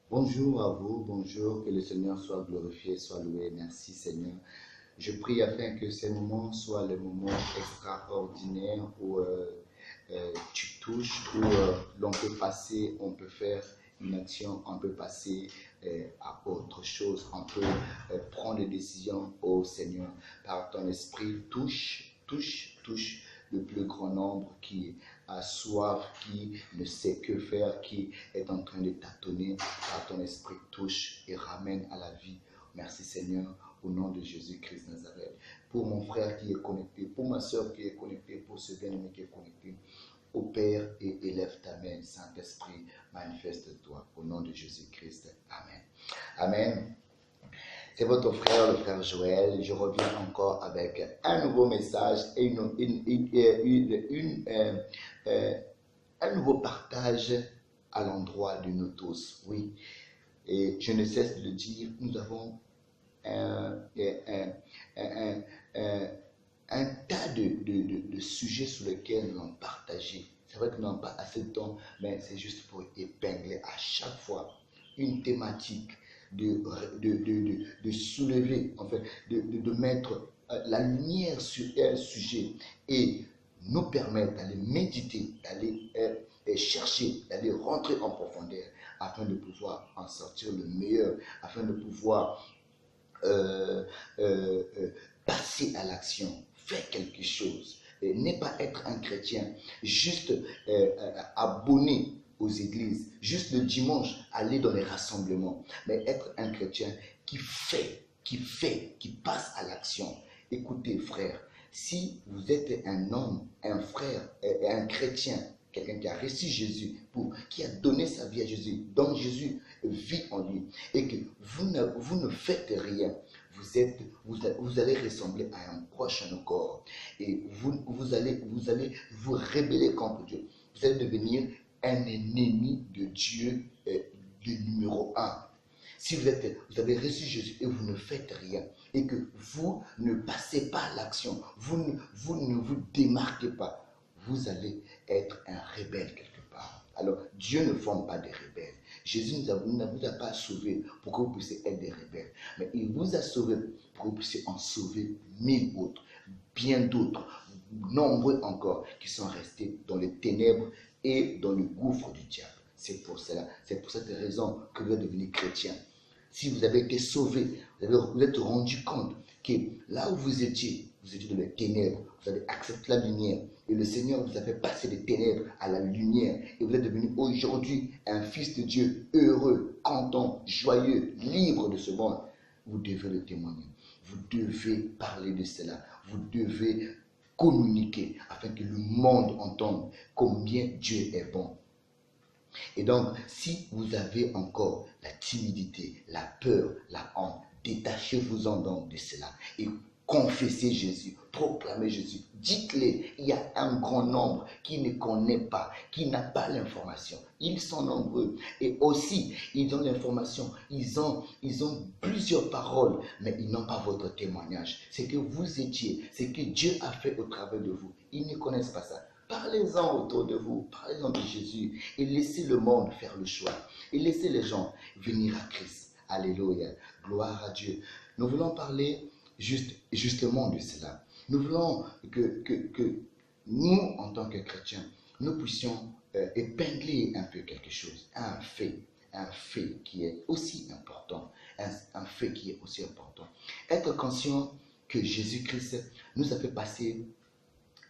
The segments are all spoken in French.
Bonjour à vous, bonjour, que le Seigneur soit glorifié, soit loué. Merci Seigneur. Je prie afin que ces moments soient les moments extraordinaires où tu touches, où l'on peut passer, on peut faire une action, on peut passer à autre chose, on peut prendre des décisions au Seigneur. Par ton esprit, touche le plus grand nombre qui a soif, qui ne sait que faire, qui est en train de tâtonner. Par ton esprit, touche et ramène à la vie. Merci Seigneur, au nom de Jésus-Christ Nazareth. Pour mon frère qui est connecté, pour ma soeur qui est connectée, pour ce bien-aimé qui est connecté, au Père et élève ta main, Saint-Esprit, manifeste-toi au nom de Jésus-Christ. Amen. Amen. C'est votre frère, le frère Joël. Je reviens encore avec un nouveau message et un nouveau partage à l'endroit de nous tous. Oui, et je ne cesse de le dire, nous avons un, un, un, un, un tas de sujets sur lesquels nous allons partager. C'est vrai que nous n'avons pas assez de temps, mais c'est juste pour épingler à chaque fois une thématique, de soulever, en fait, de mettre la lumière sur un sujet et nous permettre d'aller méditer, d'aller chercher, d'aller rentrer en profondeur afin de pouvoir en sortir le meilleur, afin de pouvoir euh, euh, euh, passer à l'action, faire quelque chose. Ne pas être un chrétien juste abonné aux églises, juste le dimanche aller dans les rassemblements, mais être un chrétien qui passe à l'action. Écoutez frère, si vous êtes un homme, un frère, un chrétien, quelqu'un qui a reçu Jésus, qui a donné sa vie à Jésus, dont Jésus vit en lui, et que vous ne faites rien, vous allez ressembler à un proche à nos corps, et vous allez vous rébeller contre Dieu. Vous allez devenir un ennemi de Dieu de numéro un. Si vous avez reçu Jésus et vous ne faites rien, et que vous ne passez pas à l'action, vous ne vous démarquez pas, vous allez être un rebelle quelque part. Alors, Dieu ne forme pas des rebelles. Jésus ne vous a pas sauvé pour que vous puissiez être des rebelles, mais il vous a sauvé pour que vous puissiez en sauver 1000 autres, bien d'autres, nombreux encore, qui sont restés dans les ténèbres et dans le gouffre du diable. C'est pour cela, c'est pour cette raison que vous êtes devenu chrétien. Si vous avez été sauvé, vous êtes rendu compte que là où vous étiez dans les ténèbres, vous avez accepté la lumière. Et le Seigneur vous a fait passer des ténèbres à la lumière. Et vous êtes devenu aujourd'hui un fils de Dieu, heureux, content, joyeux, libre de ce monde. Vous devez le témoigner. Vous devez parler de cela. Vous devez communiquer afin que le monde entende combien Dieu est bon. Et donc, si vous avez encore la timidité, la peur, la honte, détachez-vous-en donc de cela et confessez Jésus, proclamez Jésus. Dites-les, il y a un grand nombre qui ne connaît pas, qui n'a pas l'information. Ils sont nombreux et aussi, ils ont l'information, ils ont plusieurs paroles, mais ils n'ont pas votre témoignage. C'est que vous étiez, c'est que Dieu a fait au travers de vous. Ils ne connaissent pas ça. Parlez-en autour de vous, parlez-en de Jésus et laissez le monde faire le choix. Et laissez les gens venir à Christ. Alléluia, gloire à Dieu. Nous voulons parler justement de cela. Nous voulons que nous, en tant que chrétiens, nous puissions épingler un peu quelque chose, un fait qui est aussi important, un fait qui est aussi important. Être conscient que Jésus-Christ nous a fait passer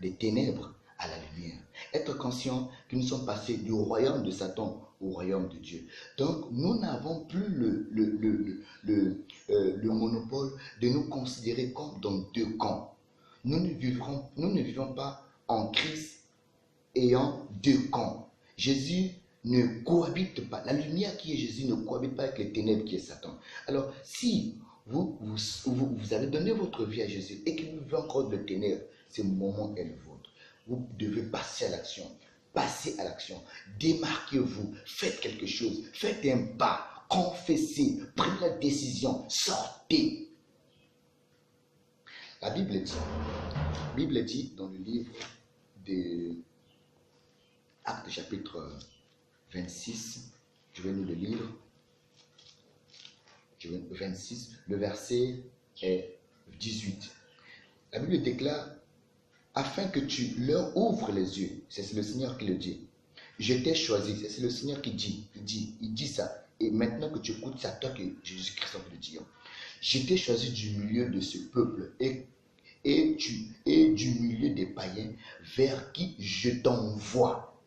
des ténèbres à la lumière. Être conscient que nous sommes passés du royaume de Satan au royaume de Dieu. Donc, nous n'avons plus le monopole de nous considérer comme dans deux camps. Nous ne vivons pas en Christ ayant deux camps. Jésus ne cohabite pas. La lumière qui est Jésus ne cohabite pas avec les ténèbres qui est Satan. Alors, si vous avez donné votre vie à Jésus et que vous vivez encore de ténèbres, ce moment est le vôtre. Vous devez passer à l'action. Passez à l'action. Démarquez-vous. Faites quelque chose. Faites un pas. Confessez. Prenez la décision. Sortez. La Bible dit dans le livre des Actes chapitre 26, je vais nous le lire. 26, le verset 18. La Bible déclare, afin que tu leur ouvres les yeux. C'est le Seigneur qui le dit. Je t'ai choisi. C'est le Seigneur qui dit. Il dit ça. Et maintenant que tu écoutes, c'est à toi que Jésus-Christ va le dire. Je t'ai choisi du milieu de ce peuple et du milieu des païens vers qui je t'envoie,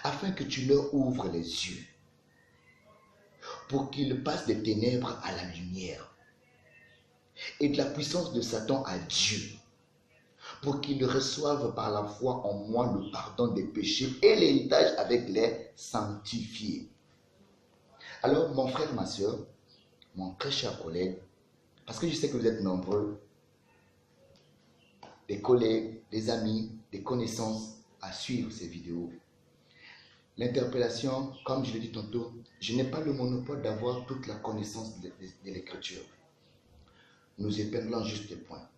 afin que tu leur ouvres les yeux, pour qu'ils passent des ténèbres à la lumière et de la puissance de Satan à Dieu, pour qu'ils reçoivent par la foi en moi le pardon des péchés et l'héritage avec les sanctifiés. Alors, mon frère, ma soeur, mon très cher collègue, parce que je sais que vous êtes nombreux, des collègues, des amis, des connaissances à suivre ces vidéos. L'interpellation, comme je l'ai dit tantôt, je n'ai pas le monopole d'avoir toute la connaissance de l'écriture. Nous épinglons juste des points.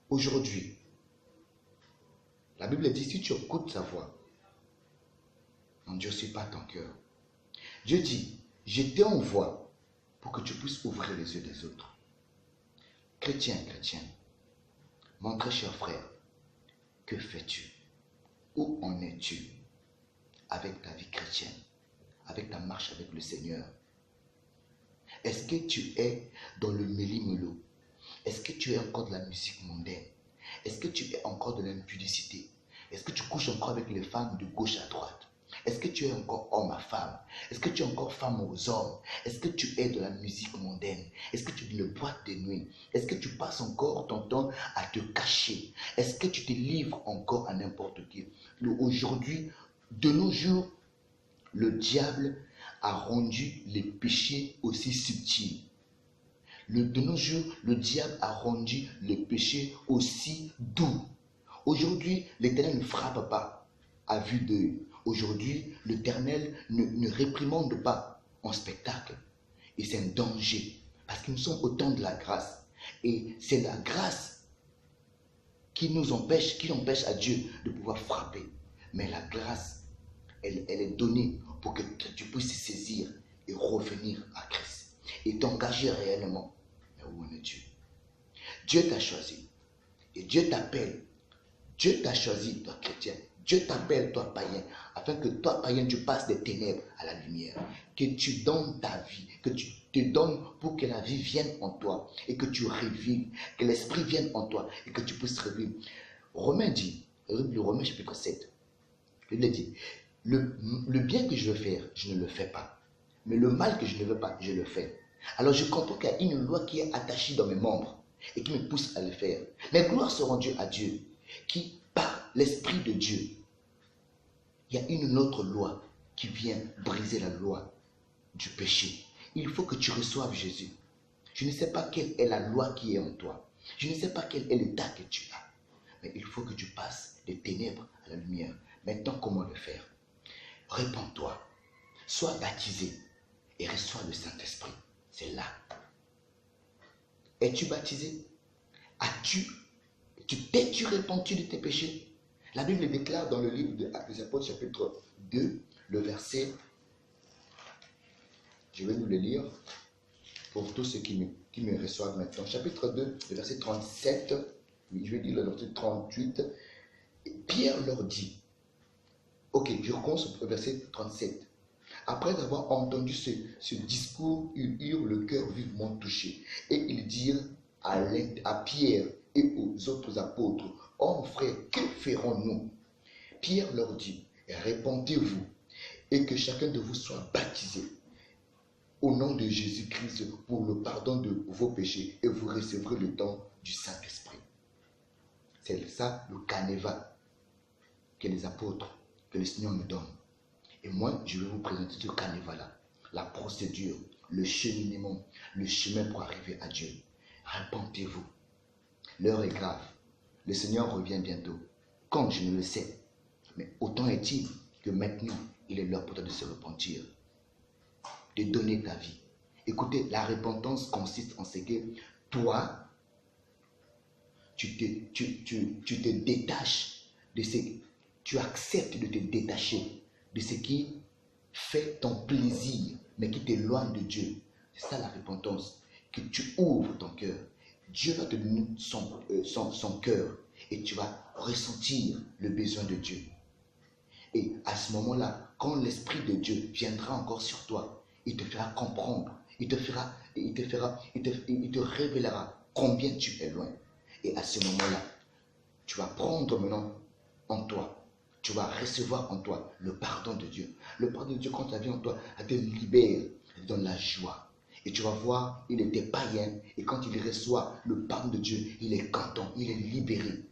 Aujourd'hui, la Bible dit, si tu écoutes sa voix, n'endurcis pas ton cœur. Dieu dit, je t'envoie pour que tu puisses ouvrir les yeux des autres. Chrétien, mon très cher frère, que fais-tu? Où en es-tu avec ta vie chrétienne, avec ta marche avec le Seigneur? Est-ce que tu es dans le méli-mélo? Est-ce que tu es encore de la musique mondaine? Est-ce que tu es encore de l'impudicité? Est-ce que tu couches encore avec les femmes de gauche à droite? Est-ce que tu es encore homme à femme? Est-ce que tu es encore femme aux hommes? Est-ce que tu es de la musique mondaine? Est-ce que tu es de la boîte de nuit? Est-ce que tu passes encore ton temps à te cacher? Est-ce que tu te livres encore à n'importe qui? Aujourd'hui, de nos jours, le diable a rendu les péchés aussi subtils. De nos jours, le diable a rendu les péchés aussi doux. Aujourd'hui, l'Éternel ne frappe pas à vue d'œil. Aujourd'hui, l'Éternel ne réprimande pas en spectacle. Et c'est un danger. Parce que nous sommes au temps de la grâce. Et c'est la grâce qui empêche à Dieu de pouvoir frapper. Mais la grâce, elle est donnée pour que tu puisses saisir et revenir à Christ. Et t'engager réellement. Mais où en es-tu? Dieu t'a choisi. Et Dieu t'appelle. Dieu t'a choisi, toi chrétien. Dieu t'appelle, toi païen, afin que toi païen, tu passes des ténèbres à la lumière. Que tu donnes ta vie, que tu te donnes pour que la vie vienne en toi et que tu revives, que l'esprit vienne en toi et que tu puisses revivre. Romains dit, le Romains chapitre 7, il dit, le bien que je veux faire, je ne le fais pas. Mais le mal que je ne veux pas, je le fais. Alors je comprends qu'il y a une loi qui est attachée dans mes membres et qui me pousse à le faire. Mais gloire soit rendue à Dieu, qui, par l'Esprit de Dieu, il y a une autre loi qui vient briser la loi du péché. Il faut que tu reçoives Jésus. Je ne sais pas quelle est la loi qui est en toi. Je ne sais pas quel est l'état que tu as. Mais il faut que tu passes des ténèbres à la lumière. Maintenant, comment le faire? Répands-toi. Sois baptisé et reçois le Saint-Esprit. C'est là. Es-tu baptisé? T'es-tu répandu de tes péchés? La Bible déclare dans le livre des Apôtres, chapitre 2, le verset, je vais vous le lire pour tous ceux qui me reçoivent maintenant. Chapitre 2, le verset 37, je vais dire le verset 38. Et Pierre leur dit, ok, je recommence au verset 37. Après avoir entendu ce discours, ils eurent le cœur vivement touché. Et ils dirent à Pierre et aux autres apôtres, « Oh frère, que ferons-nous » Pierre leur dit, « Répentez-vous et que chacun de vous soit baptisé au nom de Jésus-Christ pour le pardon de vos péchés et vous recevrez le don du Saint-Esprit. » C'est ça le canevas que les apôtres, que le Seigneur me donne. Et moi, je vais vous présenter ce canevas-là, la procédure, le cheminement, le chemin pour arriver à Dieu. Répentez-vous. L'heure est grave. Le Seigneur revient bientôt. Quand je ne le sais. Mais autant est-il que maintenant, il est l'heure pour toi de se repentir. De donner ta vie. Écoutez, la repentance consiste en ce que toi, tu te détaches de ce... Tu acceptes de te détacher de ce qui fais ton plaisir, mais qui t'éloigne de Dieu. C'est ça la repentance. Que tu ouvres ton cœur. Dieu va te donner son cœur et tu vas ressentir le besoin de Dieu. Et à ce moment-là, quand l'Esprit de Dieu viendra encore sur toi, il te fera comprendre, il te révélera combien tu es loin. Et à ce moment-là, tu vas prendre maintenant en toi, tu vas recevoir en toi le pardon de Dieu. Le pardon de Dieu, quand ça vient en toi, ça te libère, ça te donne la joie. Et tu vas voir, il était païen, et quand il reçoit le pardon de Dieu, il est content, il est libéré.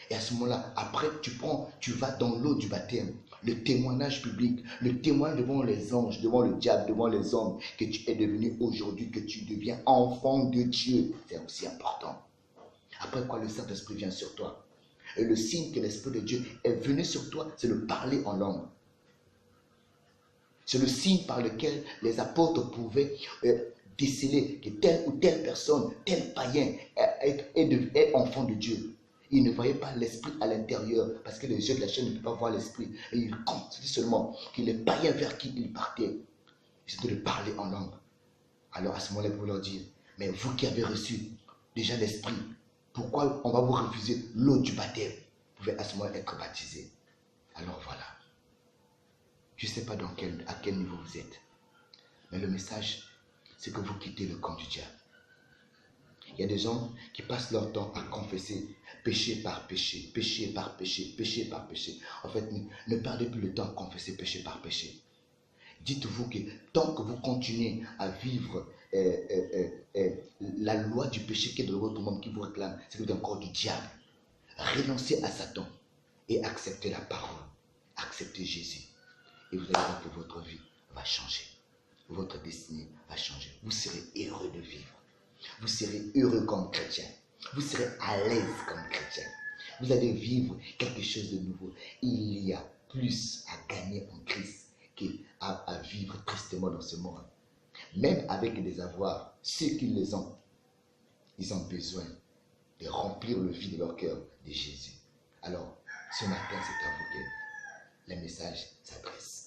Et à ce moment-là, après, tu vas dans l'eau du baptême, le témoignage public, le témoignage devant les anges, devant le diable, devant les hommes, que tu es devenu aujourd'hui, que tu deviens enfant de Dieu. C'est aussi important. Après quoi, le Saint-Esprit vient sur toi. Et le signe que l'Esprit de Dieu est venu sur toi, c'est le parler en langue. C'est le signe par lequel les apôtres pouvaient déceler que telle ou telle personne, tel païen est enfant de Dieu. Ils ne voyaient pas l'esprit à l'intérieur parce que les yeux de la chair ne peuvent pas voir l'esprit. Et ils comptent seulement que les païens vers qui ils partaient, c'était de parler en langue. Alors à ce moment-là, vous leur dire, mais vous qui avez reçu déjà l'esprit, pourquoi on va vous refuser l'eau du baptême? Vous pouvez à ce moment-là être baptisé. Alors voilà. Je ne sais pas à quel niveau vous êtes. Mais le message, c'est que vous quittez le camp du diable. Il y a des gens qui passent leur temps à confesser péché par péché, péché par péché, péché par péché. En fait, ne perdez plus le temps à confesser péché par péché. Dites-vous que tant que vous continuez à vivre la loi du péché qui est dans votre monde, qui vous réclame, c'est que vous êtes encore du diable. Renoncez à Satan et acceptez la parole. Acceptez Jésus. Et vous allez voir que votre vie va changer. Votre destinée va changer. Vous serez heureux de vivre. Vous serez heureux comme chrétien. Vous serez à l'aise comme chrétien. Vous allez vivre quelque chose de nouveau. Il y a plus à gagner en Christ qu'à vivre tristement dans ce monde. Même avec des avoirs, ceux qui les ont, ils ont besoin de remplir le vide de leur cœur de Jésus. Alors, ce matin, c'est à vous que le message s'adresse.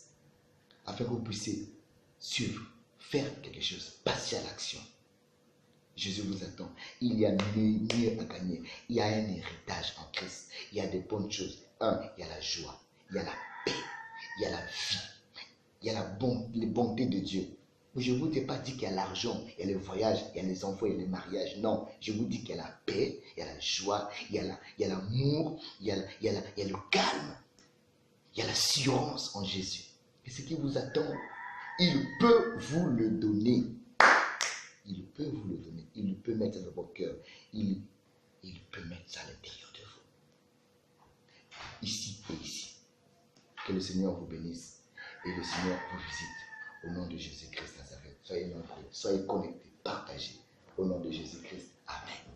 Afin que vous puissiez suivre, faire quelque chose, passer à l'action. Jésus vous attend. Il y a mieux à gagner. Il y a un héritage en Christ. Il y a des bonnes choses. Il y a la joie. Il y a la paix. Il y a la vie. Il y a les bontés de Dieu. Je ne vous ai pas dit qu'il y a l'argent, il y a le voyage, il y a les enfants, il y a les mariages. Non, je vous dis qu'il y a la paix, il y a la joie, il y a l'amour, il y a le calme. Il y a l'assurance en Jésus. Et ce qui vous attend, il peut vous le donner. Il peut vous le donner. Il peut mettre ça dans votre cœur. Il peut mettre ça à l'intérieur de vous. Ici et ici. Que le Seigneur vous bénisse et le Seigneur vous visite. Au nom de Jésus-Christ Nazareth. Soyez nombreux, soyez connectés, partagez. Au nom de Jésus-Christ. Amen.